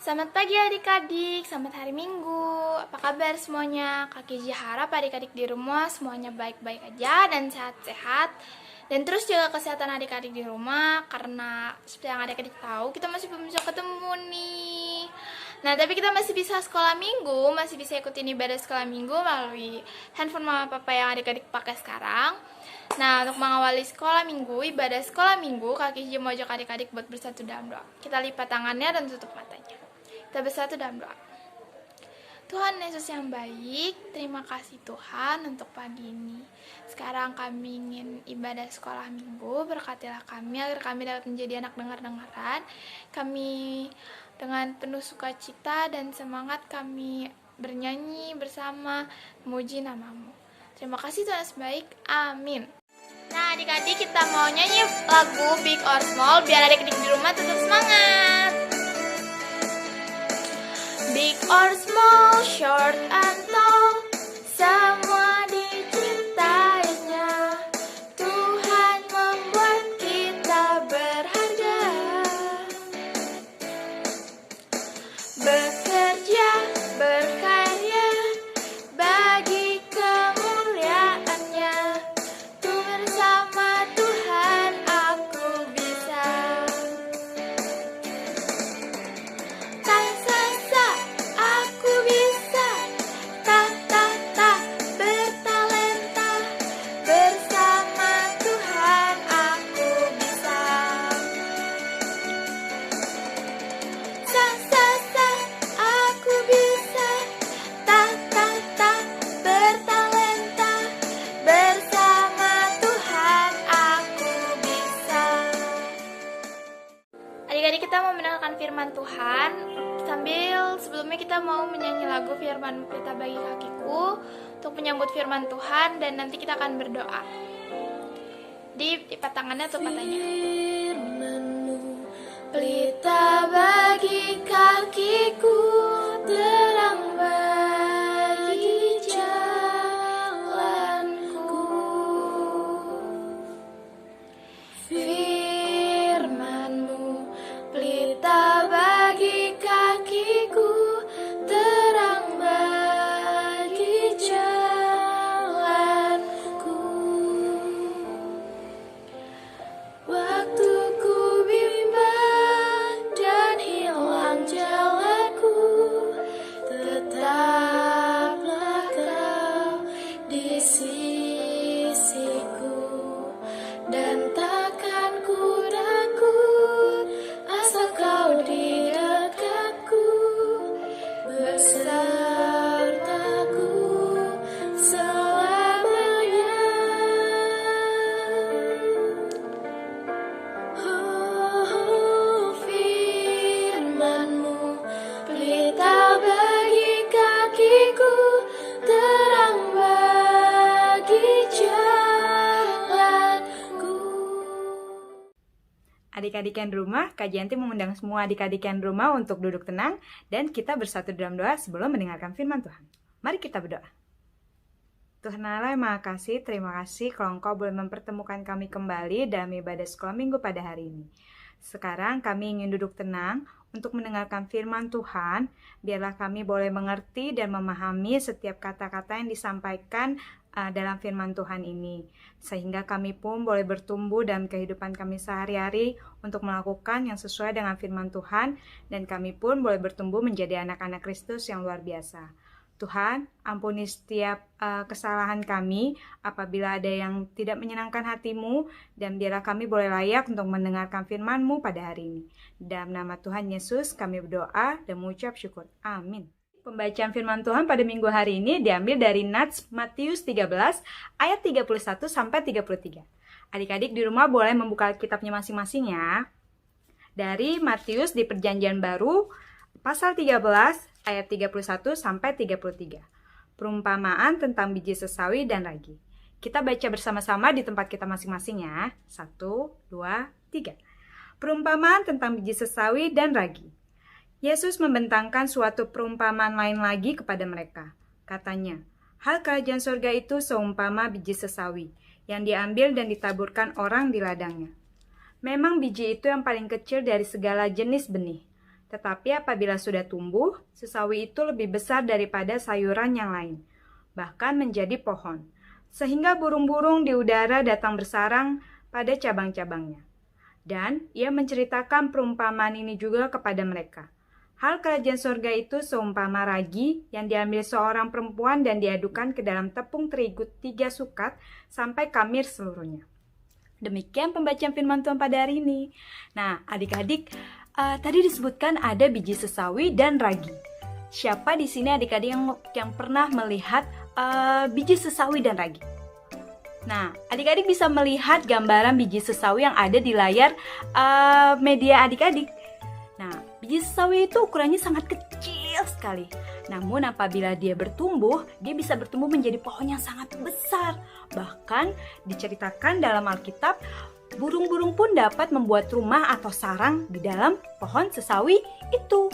Selamat pagi adik-adik, selamat hari Minggu. Apa kabar semuanya? Kak Kiji harap adik-adik di rumah semuanya baik-baik aja dan sehat-sehat. Dan terus jaga kesehatan adik-adik di rumah, karena seperti yang adik-adik tahu, kita masih belum bisa ketemu nih. Nah, tapi kita masih bisa sekolah minggu, masih bisa ikutin ibadah sekolah minggu melalui handphone mama papa yang adik-adik pakai sekarang. Nah, untuk mengawali sekolah minggu, ibadah sekolah minggu, Kak Kiji mau ajak adik-adik buat bersatu dalam doa. Kita lipat tangannya dan tutup matanya. Kita bersatu dalam doa. Tuhan Yesus yang baik, terima kasih Tuhan untuk pagi ini. Sekarang kami ingin ibadah sekolah minggu, berkatilah kami agar kami dapat menjadi anak dengar-dengaran. Kami dengan penuh sukacita dan semangat kami bernyanyi bersama memuji namamu. Terima kasih Tuhan Yesus baik, amin. Nah adik-adik, kita mau nyanyi lagu Big or Small biar adik-adik di rumah tetap semangat. Big or small, short and tall, semua diciptainya. Tuhan membuat kita berharga, bekerja, berkarya bagi kemuliaannya. Tuh bersama Tuhan aku bisa. Adik-adik, kita mau mendengarkan firman Tuhan. Sebelumnya kita mau menyanyi lagu firman Pelita Bagi Kakiku untuk menyambut firman Tuhan, dan nanti kita akan berdoa. Di tangannya atau matanya. Firman-Mu pelita bagi kakiku, terang bagi jalanku. Firman-Mu pelita bagi kakiku, terang bagi jalanku. Waktu ku bimbang dan hilang jalanku, tetaplah Kau di sisiku, dan takkan ku takut asal Kau di dekatku, besertaku selamanya. Oh, firman-Mu pelita bagi kakiku, terang bagi jalanku. Adik-adik yang di rumah, Kak Janti mengundang semua adik-adik yang di rumah untuk duduk tenang dan kita bersatu dalam doa sebelum mendengarkan firman Tuhan. Mari kita berdoa. Tuhan Allah yang Maha Kasih, terima kasih kalau Engkau boleh mempertemukan kami kembali dalam ibadah sekolah minggu pada hari ini. Sekarang kami ingin duduk tenang untuk mendengarkan firman Tuhan. Biarlah kami boleh mengerti dan memahami setiap kata-kata yang disampaikan dalam firman Tuhan ini, sehingga kami pun boleh bertumbuh dalam kehidupan kami sehari-hari untuk melakukan yang sesuai dengan firman Tuhan, dan kami pun boleh bertumbuh menjadi anak-anak Kristus yang luar biasa. Tuhan, ampuni setiap kesalahan kami apabila ada yang tidak menyenangkan hati-Mu, dan biarlah kami boleh layak untuk mendengarkan firman-Mu pada hari ini. Dalam nama Tuhan Yesus kami berdoa dan mengucap syukur. Amin. Pembacaan firman Tuhan pada minggu hari ini diambil dari Nats Matius 13 ayat 31 sampai 33. Adik-adik di rumah boleh membuka kitabnya masing-masing ya. Dari Matius di Perjanjian Baru pasal 13 ayat 31 sampai 33. Perumpamaan tentang biji sesawi dan ragi. Kita baca bersama-sama di tempat kita masing-masing ya. 1, 2, 3. Perumpamaan tentang biji sesawi dan ragi. Yesus membentangkan suatu perumpamaan lain lagi kepada mereka. Katanya, hal kerajaan surga itu seumpama biji sesawi yang diambil dan ditaburkan orang di ladangnya. Memang biji itu yang paling kecil dari segala jenis benih, Tetapi apabila sudah tumbuh, sesawi itu lebih besar daripada sayuran yang lain, bahkan menjadi pohon, sehingga burung-burung di udara datang bersarang pada cabang-cabangnya. Dan ia menceritakan perumpamaan ini juga kepada mereka. Hal kerajaan surga itu seumpama ragi yang diambil seorang perempuan dan diadukan ke dalam tepung terigu 3 sukat sampai kamir seluruhnya. Demikian pembacaan firman Tuhan pada hari ini. Nah, adik-adik, tadi disebutkan ada biji sesawi dan ragi. Siapa di sini adik-adik yang pernah melihat biji sesawi dan ragi? Nah, adik-adik bisa melihat gambaran biji sesawi yang ada di layar media adik-adik. Nah, biji sesawi itu ukurannya sangat kecil sekali. Namun apabila dia bertumbuh, dia bisa bertumbuh menjadi pohon yang sangat besar. Bahkan diceritakan dalam Alkitab, burung-burung pun dapat membuat rumah atau sarang di dalam pohon sesawi itu.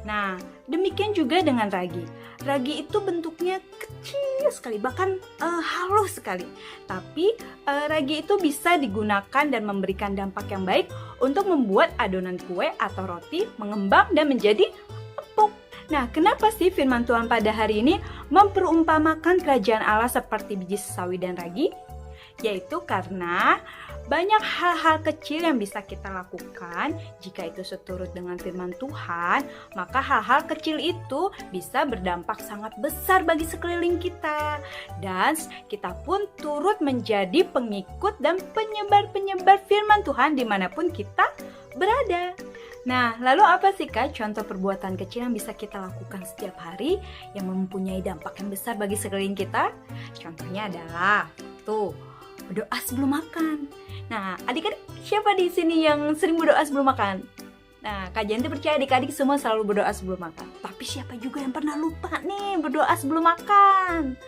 Nah, demikian juga dengan ragi. Ragi itu bentuknya kecil sekali, bahkan halus sekali. Tapi ragi itu bisa digunakan dan memberikan dampak yang baik untuk membuat adonan kue atau roti mengembang dan menjadi empuk. Nah, kenapa sih firman Tuhan pada hari ini memperumpamakan kerajaan Allah seperti biji sesawi dan ragi? Yaitu karena banyak hal-hal kecil yang bisa kita lakukan. Jika itu seturut dengan firman Tuhan, maka hal-hal kecil itu bisa berdampak sangat besar bagi sekeliling kita. Dan kita pun turut menjadi pengikut dan penyebar-penyebar firman Tuhan dimanapun kita berada. Nah, lalu apa sih Kak contoh perbuatan kecil yang bisa kita lakukan setiap hari yang mempunyai dampak yang besar bagi sekeliling kita? Contohnya adalah berdoa sebelum makan. Nah, adik-adik siapa di sini yang sering berdoa sebelum makan? Nah, Kak Janti percaya adik-adik semua selalu berdoa sebelum makan. Tapi siapa juga yang pernah lupa nih berdoa sebelum makan?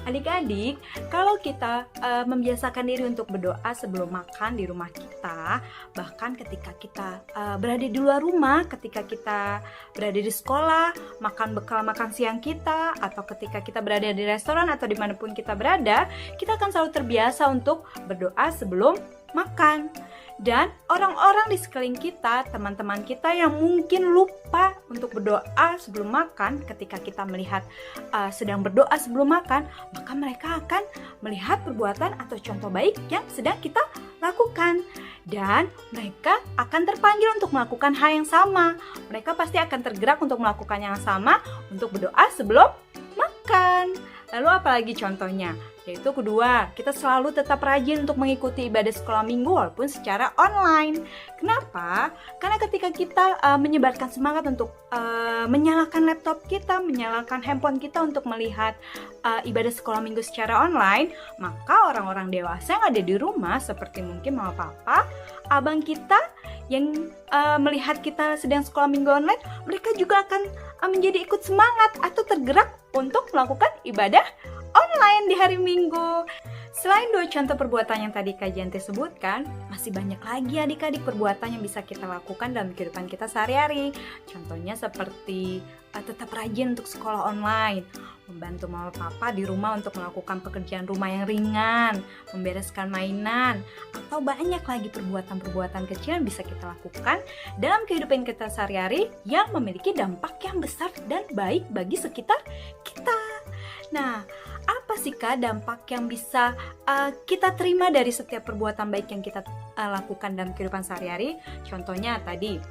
Adik-adik, kalau kita membiasakan diri untuk berdoa sebelum makan di rumah kita, bahkan ketika kita berada di luar rumah, ketika kita berada di sekolah, makan bekal makan siang kita, atau ketika kita berada di restoran atau dimanapun kita berada, kita akan selalu terbiasa untuk berdoa sebelum makan. Dan orang-orang di sekeliling kita, teman-teman kita yang mungkin lupa untuk berdoa sebelum makan, ketika kita melihat sedang berdoa sebelum makan, maka mereka akan melihat perbuatan atau contoh baik yang sedang kita lakukan. Dan mereka akan terpanggil untuk melakukan hal yang sama. Mereka pasti akan tergerak untuk melakukan yang sama, untuk berdoa sebelum makan. Lalu apalagi contohnya? Yaitu kedua, kita selalu tetap rajin untuk mengikuti ibadah sekolah minggu walaupun secara online. Kenapa? Karena ketika kita menyebarkan semangat untuk menyalakan laptop kita, menyalakan handphone kita untuk melihat ibadah sekolah minggu secara online, maka orang-orang dewasa yang ada di rumah seperti mungkin mama papa, abang kita yang melihat kita sedang sekolah minggu online, mereka juga akan menjadi ikut semangat atau tergerak untuk melakukan ibadah online di hari Minggu. Selain 2 contoh perbuatan yang tadi Kak Janti sebutkan, masih banyak lagi adik-adik perbuatan yang bisa kita lakukan dalam kehidupan kita sehari-hari. Contohnya seperti tetap rajin untuk sekolah online, membantu mama papa di rumah untuk melakukan pekerjaan rumah yang ringan, membereskan mainan, atau banyak lagi perbuatan-perbuatan kecil yang bisa kita lakukan dalam kehidupan kita sehari-hari yang memiliki dampak yang besar dan baik bagi sekitar kita. Nah, apa sih Kak dampak yang bisa kita terima dari setiap perbuatan baik yang kita lakukan dalam kehidupan sehari-hari? Contohnya tadi,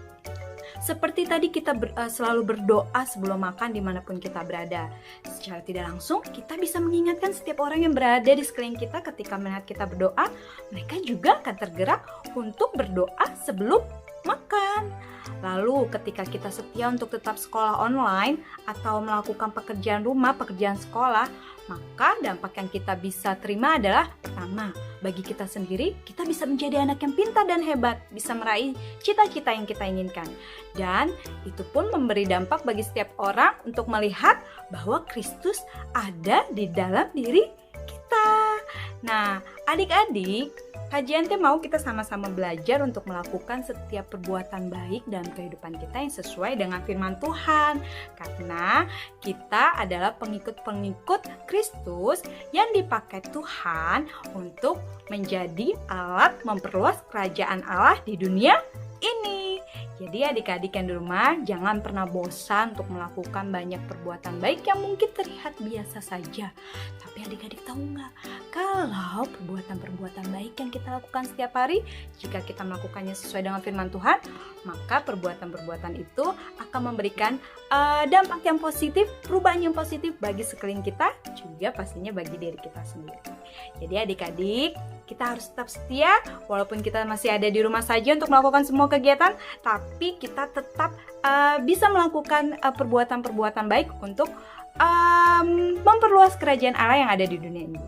seperti tadi kita selalu berdoa sebelum makan dimanapun kita berada. Secara tidak langsung kita bisa mengingatkan setiap orang yang berada di sekeliling kita ketika melihat kita berdoa, mereka juga akan tergerak untuk berdoa sebelum makan. Lalu ketika kita setia untuk tetap sekolah online atau melakukan pekerjaan rumah, pekerjaan sekolah, maka dampak yang kita bisa terima adalah pertama, bagi kita sendiri, kita bisa menjadi anak yang pintar dan hebat, bisa meraih cita-cita yang kita inginkan. Dan itu pun memberi dampak bagi setiap orang untuk melihat bahwa Kristus ada di dalam diri kita. Nah, adik-adik, Kak Janti mau kita sama-sama belajar untuk melakukan setiap perbuatan baik dalam kehidupan kita yang sesuai dengan firman Tuhan. Karena kita adalah pengikut-pengikut Kristus yang dipakai Tuhan untuk menjadi alat memperluas kerajaan Allah di dunia ini. Jadi adik-adik yang di rumah jangan pernah bosan untuk melakukan banyak perbuatan baik yang mungkin terlihat biasa saja. Tapi adik-adik tahu nggak? Kalau perbuatan-perbuatan baik yang kita lakukan setiap hari, jika kita melakukannya sesuai dengan firman Tuhan, maka perbuatan-perbuatan itu akan memberikan dampak yang positif, perubahan yang positif bagi sekeliling kita, juga pastinya bagi diri kita sendiri. Jadi adik-adik, kita harus tetap setia walaupun kita masih ada di rumah saja untuk melakukan semua kegiatan, tapi kita tetap bisa melakukan perbuatan-perbuatan baik untuk memperluas kerajaan Allah yang ada di dunia ini.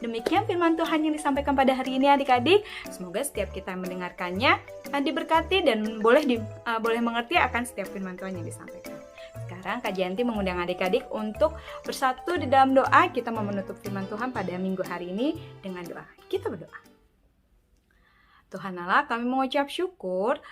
Demikian firman Tuhan yang disampaikan pada hari ini adik-adik. Semoga setiap kita yang mendengarkannya diberkati dan boleh mengerti akan setiap firman Tuhan yang disampaikan. Sekarang Kak Janti mengundang adik-adik untuk bersatu di dalam doa. Kita mau menutup firman Tuhan pada minggu hari ini dengan doa. Kita berdoa. Tuhan Allah, kami mengucap syukur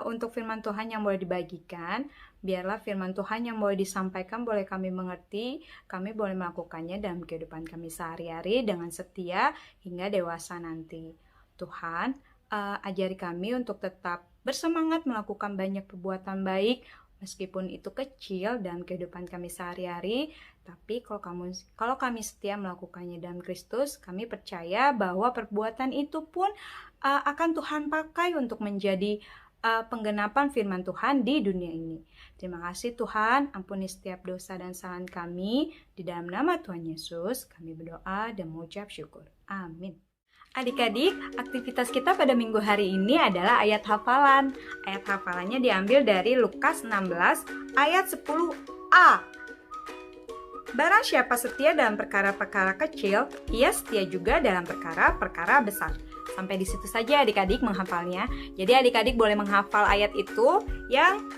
untuk firman Tuhan yang boleh dibagikan. Biarlah firman Tuhan yang boleh disampaikan boleh kami mengerti, kami boleh melakukannya dalam kehidupan kami sehari-hari dengan setia hingga dewasa nanti. Tuhan, ajari kami untuk tetap bersemangat melakukan banyak perbuatan baik, meskipun itu kecil dalam kehidupan kami sehari-hari, tapi kalau kami setia melakukannya dalam Kristus, kami percaya bahwa perbuatan itu pun akan Tuhan pakai untuk menjadi penggenapan firman Tuhan di dunia ini. Terima kasih Tuhan, ampuni setiap dosa dan kesalahan kami. Di dalam nama Tuhan Yesus, kami berdoa dan mengucap syukur. Amin. Adik-adik, aktivitas kita pada minggu hari ini adalah ayat hafalan. Ayat hafalannya diambil dari Lukas 16 ayat 10a. Barang siapa setia dalam perkara-perkara kecil, ia setia juga dalam perkara-perkara besar. Sampai di situ saja adik-adik menghafalnya. Jadi adik-adik boleh menghafal ayat itu yang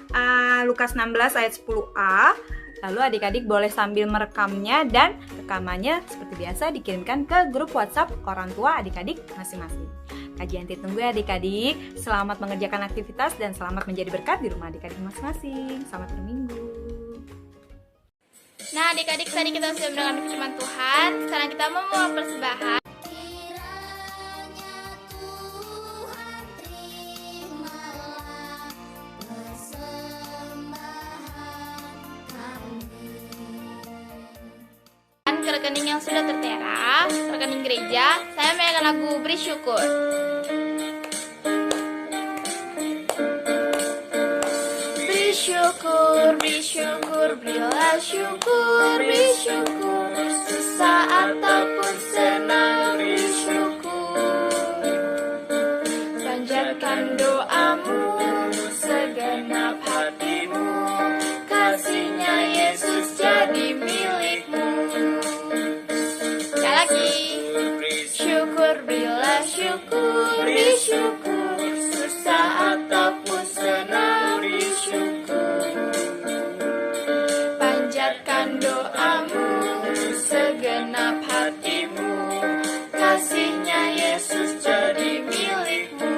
Lukas 16 ayat 10a. Lalu adik-adik boleh sambil merekamnya dan rekamannya seperti biasa dikirimkan ke grup WhatsApp orang tua adik-adik masing-masing. Kak Janti tunggu ya adik-adik. Selamat mengerjakan aktivitas dan selamat menjadi berkat di rumah adik-adik masing-masing. Selamat berminggu. Nah adik-adik, tadi kita sudah mendengar firman Tuhan. Sekarang kita mau persembahan. Ke rekening yang sudah tertera, rekening gereja, saya mainkan lagu Beri Syukur. Beri syukur, beri syukur, berilah syukur, beri syukur, susah ataupun senang, beri syukur. Panjatkan doamu, segenap hatimu, kasihnya Yesus jadi milikmu. Syukur, berilah syukur, beri syukur, susah ataupun senang, beri syukur. Panjatkan doamu, segenap hatimu, kasihnya Yesus jadi milikmu.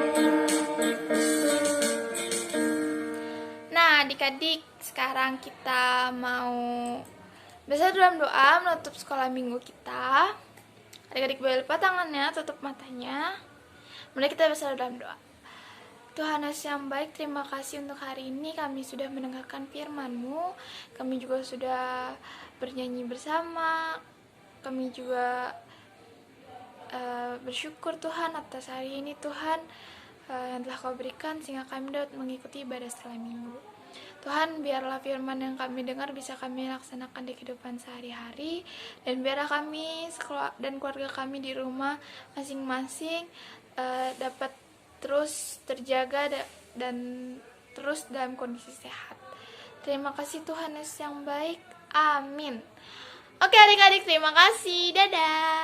Nah adik-adik, sekarang kita mau bersatu dalam doa menutup sekolah minggu kita. Adik-adik boleh lepas tangannya, tutup matanya. Mari kita bersatu dalam doa. Tuhan Yesus yang baik, terima kasih untuk hari ini kami sudah mendengarkan firman-Mu. Kami juga sudah bernyanyi bersama. Kami juga bersyukur Tuhan atas hari ini Tuhan yang telah Kau berikan sehingga kami dapat mengikuti ibadah setelah minggu. Tuhan, biarlah firman yang kami dengar bisa kami laksanakan di kehidupan sehari-hari, dan biarlah kami dan keluarga kami di rumah masing-masing dapat terus terjaga dan terus dalam kondisi sehat. Terima kasih Tuhan Yesus yang baik. Amin. Oke adik-adik, terima kasih. Dadah.